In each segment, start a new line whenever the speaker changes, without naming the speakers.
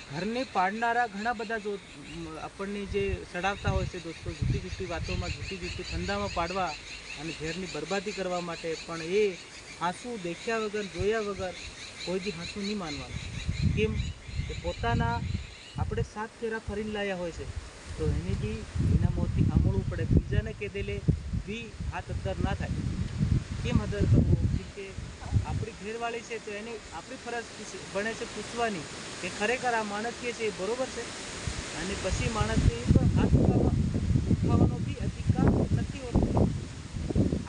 ઘરને પાડનારા ઘણા બધા જો આપણને જે સડાવતા હોય છે દોસ્તો, જુદી જુદી વાતોમાં, જુદી જુદી ધંધામાં પાડવા અને ઘરની બરબાદી કરવા માટે, પણ એ હાંસું દેખ્યા વગર, જોયા વગર કોઈ દી હાંસું નહીં માનવાનું. કેમ કે પોતાના આપણે 7 ફેરા ફરીને લાયા હોય છે, તો એને બી એના મોતથી સાંભળવું પડે. બીજાને કહેદેલે બી હાથ અદ્દર ના થાય. કેમ અદ્દર કરવો? કેમ કે આપણી ઘેરવાળી છે, તો એને આપણી ફરજ બને છે પૂછવાની કે ખરેખર આ માણસ કે છે એ બરોબર છે. અને પછી માણસને હાથ ઉઠાવવાનો બી અધિકાર નથી હોતો.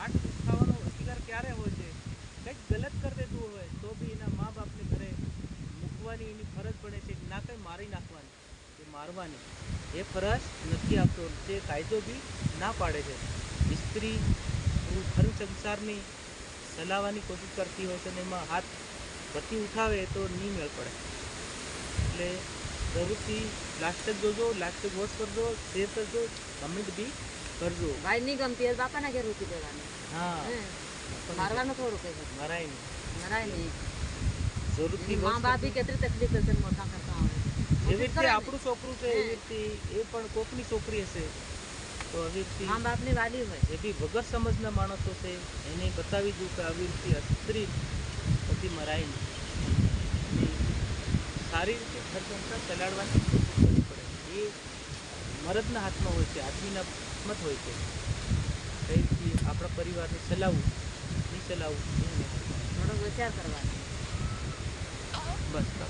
હાથ ઉઠાવવાનો અધિકાર ક્યારે હોય છે? કંઈક ગલત કરી દેતું હોય તો બી એના મા બાપને ઘરે મૂકવાની એની ફરજ બને છે, ના કંઈ મારી નાખવાની કે મારવાની એ ફરજ નથી આપતો. તે કાયદો બી ના પાડે છે. સ્ત્રી ઘર સંસારની ચલાવવાની કોશિશ કરતી હોય છે અને એમાં હાથ પતિ ઉઠાવે તો નહીં મેળ પડે. એટલે જરૂરથી લાસ્ટ જ જોજો, લાસ્ટ જ વોચ કરજો, શેર કરજો, કમેન્ટ બી કરજો.
ભાઈ નહીં ગમતી હોય બાપાના ઘેર રૂકી દેવાની.
હા,
મારવાનું થોડું કઈ
મરાય નહીં,
મરાય નહીં.
જરૂરથી
મા બાપ બી કેટલી તકલીફ હશે મોટા કરતા આવે.
એવી રીતે આપણું છોકરું છે, એવી રીતે એ પણ કોકની છોકરી હશે, તો આવી રીતે
મા બાપની વાલી હોય
એ બી વગર સમજના માણસો છે, એને બતાવી દઉં કે આવી રીતે સ્ત્રી પછી મરાય નહીં. સારી રીતે ઘર સંસાર ચલાડવાની કોશિશ કરવી પડે. એ મર્દના હાથમાં હોય છે, આદમીના હાથમાં જ હોય છે. કઈ રીતે આપણા પરિવારને ચલાવવું, નહીં ચલાવવું,
થોડો વિચાર કરવાનો.
બસ.